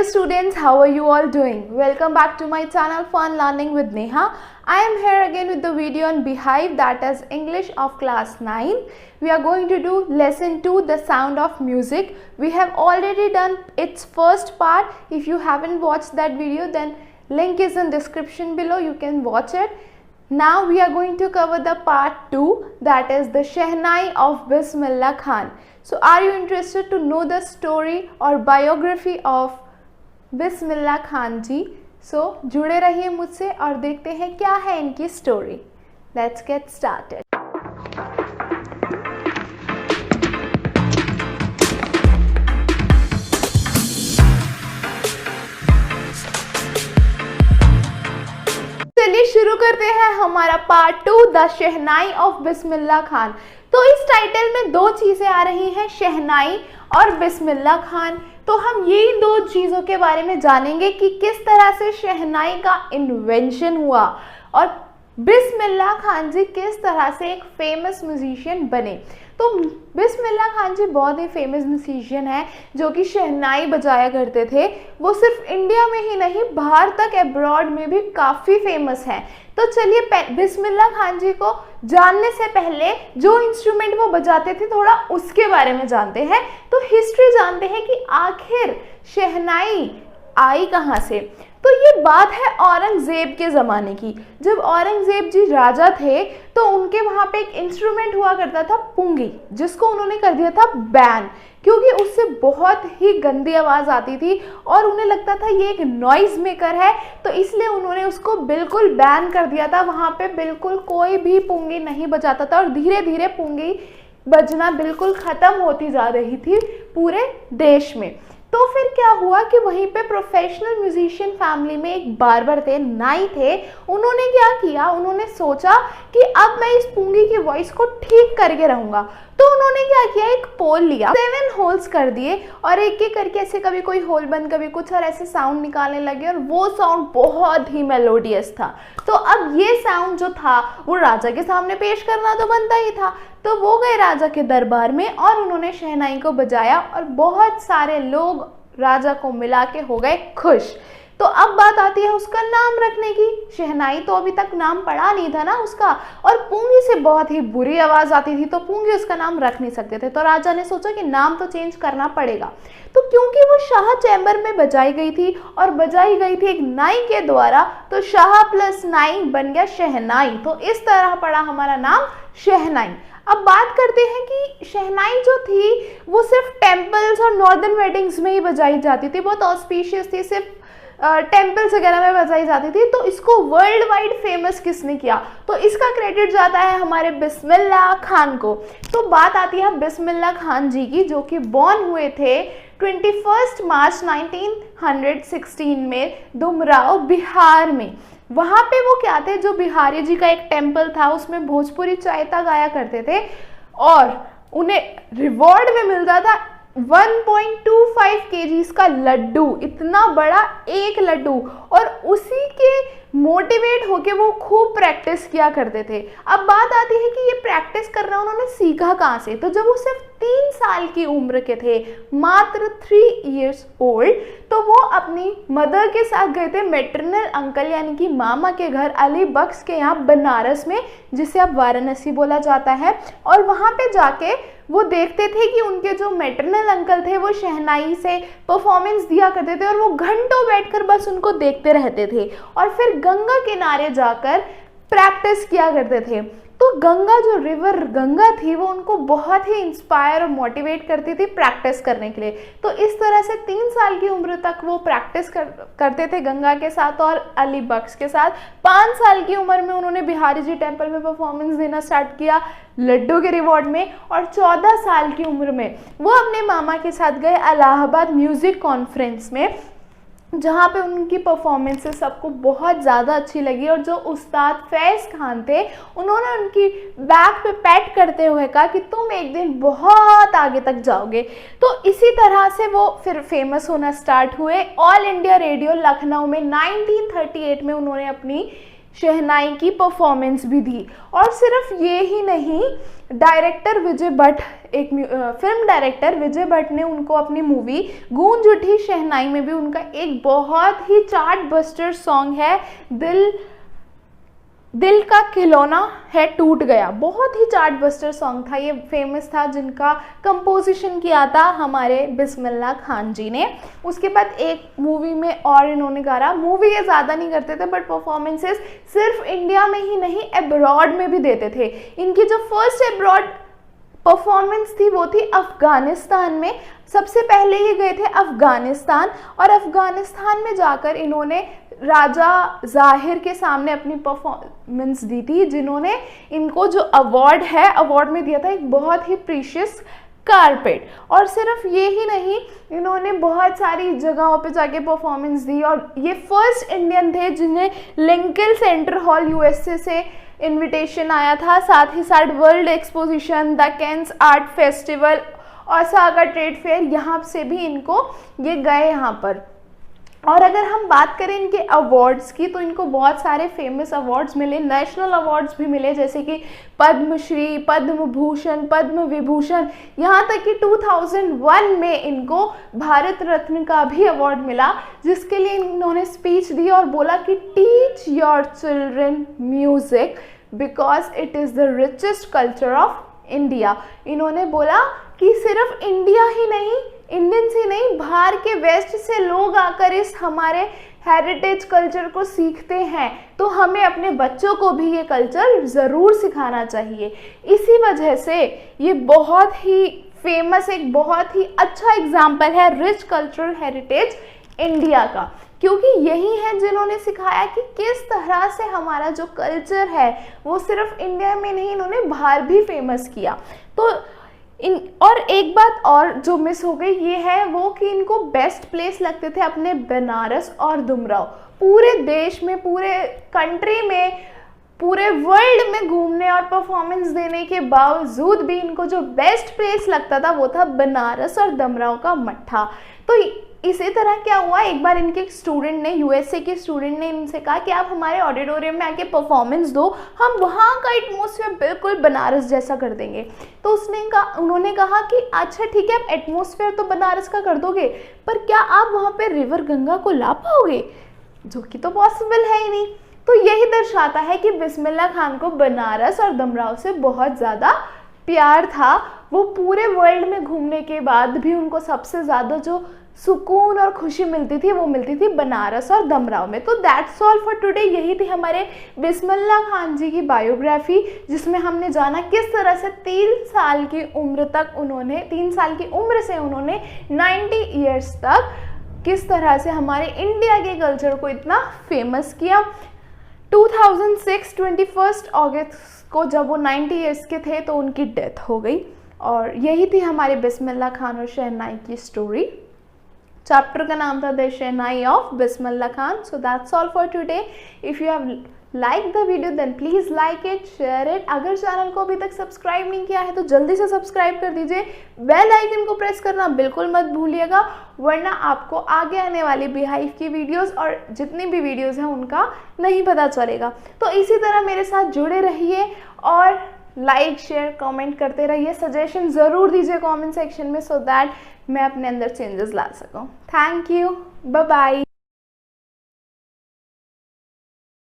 Hello students, how are you all doing? Welcome back to my channel Fun Learning with Neha. I am here again with the video on Beehive, that is English of class 9. We are going to do lesson 2, the sound of music. We have already done its first part. If you haven't watched that video, then link is in description below, you can watch it. Now we are going to cover the part 2, that is the Shehnai of Bismillah Khan. So are you interested to know the story or biography of Bismillah Khan जी? सो जुड़े रहिए मुझसे और देखते हैं क्या है इनकी story. Let's get started. चलिए शुरू करते हैं हमारा part 2, the shehnai of Bismillah Khan. तो इस टाइटल में दो चीजें आ रही हैं, शहनाई और बिस्मिल्लाह खान. तो हम यही दो चीज़ों के बारे में जानेंगे कि किस तरह से शहनाई का इन्वेंशन हुआ और बिस्मिल्लाह खान जी किस तरह से एक फेमस म्यूजिशियन बने. तो बिस्मिल्लाह खान जी बहुत ही फेमस म्यूजिशियन है जो कि शहनाई बजाया करते थे. वो सिर्फ इंडिया में ही नहीं, बाहर तक अब्रॉड में भी काफ़ी फेमस है. तो चलिए बिस्मिल्लाह खान जी को जानने से पहले जो इंस्ट्रूमेंट वो बजाते थे थोड़ा उसके बारे में जानते हैं. तो हिस्ट्री जानते हैं कि आखिर शहनाई आई कहाँ से. तो ये बात है औरंगजेब के ज़माने की. जब औरंगजेब जी राजा थे तो उनके वहाँ पे एक इंस्ट्रूमेंट हुआ करता था पुंगी, जिसको उन्होंने कर दिया था बैन, क्योंकि उससे बहुत ही गंदी आवाज़ आती थी और उन्हें लगता था ये एक नॉइज़ मेकर है. तो इसलिए उन्होंने उसको बिल्कुल बैन कर दिया था. वहाँ पे बिल्कुल कोई भी पुंगी नहीं बजाता था और धीरे धीरे पुंगी बजना बिल्कुल ख़त्म होती जा रही थी पूरे देश में. तो फिर क्या हुआ कि वहीं पे प्रोफेशनल म्यूजिशियन फैमिली में एक बार्बर थे, नाई थे. उन्होंने क्या किया, उन्होंने सोचा कि अब मैं इस पुंगी की वॉइस को ठीक करके रहूँगा. तो उन्होंने क्या किया, एक पोल लिया, 7 होल्स कर दिए और एक एक करके ऐसे कभी कोई होल बंद कभी कुछ और ऐसे साउंड निकालने लगे और वो साउंड बहुत ही मेलोडियस था. तो अब ये साउंड जो था वो राजा के सामने पेश करना तो बनता ही था. तो वो गए राजा के दरबार में और उन्होंने शहनाई को बजाया और बहुत सारे लोग राजा को मिला के हो गए खुश. तो अब बात आती है उसका नाम रखने की. शहनाई तो अभी तक नाम पड़ा नहीं था ना उसका, और पुंगी से बहुत ही बुरी आवाज़ आती थी तो पुंगी उसका नाम रख नहीं सकते थे. तो राजा ने सोचा कि नाम तो चेंज करना पड़ेगा. तो क्योंकि वो शाह चैम्बर में बजाई गई थी और बजाई गई थी एक नाई के द्वारा, तो शाह प्लस नाई बन गया शहनाई. तो इस तरह पड़ा हमारा नाम शहनाई. अब बात करते हैं कि शहनाई जो थी वो सिर्फ टेम्पल्स और नॉर्दर्न वेडिंग्स में ही बजाई जाती थी, बहुत ऑस्पिशियस थी, सिर्फ टेम्पल्स वगैरह में बजाई जाती थी. तो इसको वर्ल्ड वाइड फेमस किसने किया, तो इसका क्रेडिट जाता है हमारे बिस्मिल्लाह खान को. तो बात आती है बिस्मिल्लाह खान जी की, जो कि बॉर्न हुए थे 21 मार्च 1916 में डुमराव, बिहार में. वहाँ पे वो क्या थे, जो बिहारी जी का एक टेम्पल था उसमें भोजपुरी चायता गाया करते थे और उन्हें रिवॉर्ड में मिलता था 1.25 kg का लड्डू, इतना बड़ा एक लड्डू. और उसी के मोटिवेट होके वो खूब प्रैक्टिस किया करते थे. अब बात आती है कि ये प्रैक्टिस करना उन्होंने सीखा कहाँ से. तो जब वो सिर्फ 3 साल की उम्र के थे, मात्र 3 years old, तो वो अपनी मदर के साथ गए थे मैटरनल अंकल यानी कि मामा के घर अली बख्श के यहाँ बनारस में, जिसे अब वाराणसी बोला जाता है. और वहाँ पे जाके वो देखते थे कि उनके जो मैटरनल अंकल थे वो शहनाई से परफॉर्मेंस दिया करते थे और वो घंटों बैठकर बस उनको देखते रहते थे और फिर गंगा किनारे जाकर प्रैक्टिस किया करते थे. तो गंगा, जो रिवर गंगा थी, वो उनको बहुत ही इंस्पायर और मोटिवेट करती थी प्रैक्टिस करने के लिए. तो इस तरह से 3 साल की उम्र तक वो प्रैक्टिस करते थे गंगा के साथ और अली बख्श के साथ. 5 साल की उम्र में उन्होंने बिहारी जी टेम्पल में परफॉर्मेंस देना स्टार्ट किया लड्डू के रिवॉर्ड में. और 14 साल की उम्र में वो अपने मामा के साथ गए इलाहाबाद म्यूज़िक कॉन्फ्रेंस में, जहाँ पे उनकी परफॉर्मेंसेस सबको बहुत ज़्यादा अच्छी लगी. और जो उस्ताद फैज़ खान थे उन्होंने उनकी बैक पे पैट करते हुए कहा कि तुम एक दिन बहुत आगे तक जाओगे. तो इसी तरह से वो फिर फेमस होना स्टार्ट हुए. ऑल इंडिया रेडियो लखनऊ में 1938 में उन्होंने अपनी शहनाई की परफॉर्मेंस भी दी। और सिर्फ ये ही नहीं, डायरेक्टर विजय भट्ट, एक फिल्म डायरेक्टर विजय भट्ट ने उनको अपनी मूवी गूंज उठी शहनाई में भी उनका एक बहुत ही चार्ट बस्टर सॉन्ग है दिल का खिलौना है टूट गया, बहुत ही चार्ट बस्टर सॉन्ग था, ये फेमस था, जिनका कंपोजिशन किया था हमारे बिस्मिल्लाह खान जी ने। उसके बाद एक मूवी में और इन्होंने गाया, मूवी ये ज़्यादा नहीं करते थे बट परफॉर्मेंसेस सिर्फ इंडिया में ही नहीं अब्रॉड में भी देते थे। इनकी जो फर्स्ट अब्रॉड परफॉर्मेंस थी वो थी अफ़गानिस्तान में। सबसे पहले ये गए थे अफ़गानिस्तान और अफ़गानिस्तान में जाकर इन्होंने राजा ज़ाहिर के सामने अपनी परफॉर्मेंस दी थी, जिन्होंने इनको जो अवार्ड है अवार्ड में दिया था एक बहुत ही प्रीशियस कारपेट। और सिर्फ ये ही नहीं, इन्होंने बहुत सारी जगहों पे जाके परफॉर्मेंस दी और ये फर्स्ट इंडियन थे जिन्हें लिंकन सेंटर हॉल यूएसए से इनविटेशन आया था। साथ ही साथ world exposition, the Cannes art festival, Osaka trade fair, यहाँ से भी इनको ये गए यहाँ पर। और अगर हम बात करें इनके अवार्ड्स की तो इनको बहुत सारे फेमस अवार्ड्स मिले, नेशनल अवार्ड्स भी मिले, जैसे कि पद्मश्री, पद्म भूषण, पद्म विभूषण, यहाँ तक कि 2001 में इनको भारत रत्न का भी अवार्ड मिला, जिसके लिए इन्होंने स्पीच दी और बोला कि teach your children music because it is the richest culture of India. इन्होंने बोला कि सिर्फ इंडिया ही नहीं, इंडियंस ही नहीं, बाहर के वेस्ट से लोग आकर इस हमारे हेरिटेज कल्चर को सीखते हैं, तो हमें अपने बच्चों को भी ये कल्चर ज़रूर सिखाना चाहिए। इसी वजह से ये बहुत ही फेमस, एक बहुत ही अच्छा एग्जाम्पल है रिच कल्चरल हेरिटेज इंडिया का, क्योंकि यही हैं जिन्होंने सिखाया कि किस तरह से हमारा जो कल्चर है वो सिर्फ इंडिया में नहीं, इन्होंने बाहर भी फेमस किया। तो और एक बात और जो मिस हो गई ये है वो कि इनको बेस्ट प्लेस लगते थे अपने बनारस और डुमराव। पूरे देश में, पूरे कंट्री में, पूरे वर्ल्ड में घूमने और परफॉर्मेंस देने के बावजूद भी इनको जो बेस्ट प्लेस लगता था वो था बनारस और डुमराव का मट्ठा। तो इसी तरह क्या हुआ, एक बार इनके स्टूडेंट ने, यूएसए के स्टूडेंट ने इनसे कहा कि आप हमारे ऑडिटोरियम में आके परफॉर्मेंस दो, हम वहाँ का एटमॉस्फेयर बिल्कुल बनारस जैसा कर देंगे। तो उन्होंने कहा कि अच्छा ठीक है, आप एटमॉस्फेयर तो बनारस का कर दोगे, पर क्या आप वहाँ पे रिवर गंगा को ला पाओगे, जो कि तो पॉसिबल है ही नहीं। तो यही दर्शाता है कि बिस्मिल्लाह खान को बनारस और डुमराव से बहुत ज़्यादा प्यार था। वो पूरे वर्ल्ड में घूमने के बाद भी उनको सबसे ज़्यादा जो सुकून और खुशी मिलती थी वो मिलती थी बनारस और डुमराव में। तो दैट्स ऑल फॉर टुडे। यही थी हमारे बिस्मिल्लाह खान जी की बायोग्राफी, जिसमें हमने जाना किस तरह से 3 साल की उम्र से उन्होंने 90 ईयर्स तक किस तरह से हमारे इंडिया के कल्चर को इतना फेमस किया। 2006 21 अगस्त को जब वो 90 ईयर्स के थे तो उनकी डेथ हो गई। और यही थी हमारे बिस्मिल्लाह खान और शहनाई की स्टोरी। चैप्टर का नाम था the shehnai of Bismillah Khan. So that's all for today. If you have like the video then please like it, share it. अगर चैनल को अभी तक सब्सक्राइब नहीं किया है तो जल्दी से सब्सक्राइब कर दीजिए। बेल आइकन को प्रेस करना बिल्कुल मत भूलिएगा, वरना आपको आगे आने वाली बिहाइव की वीडियोस और जितनी भी वीडियोस हैं उनका नहीं पता चलेगा। तो इसी तरह मेरे साथ जुड़े रहिए और लाइक शेयर कमेंट करते रहिए। सजेशन ज़रूर दीजिए कमेंट सेक्शन में, सो दैट मैं अपने अंदर चेंजेस ला सकूं। Thank you, bye bye.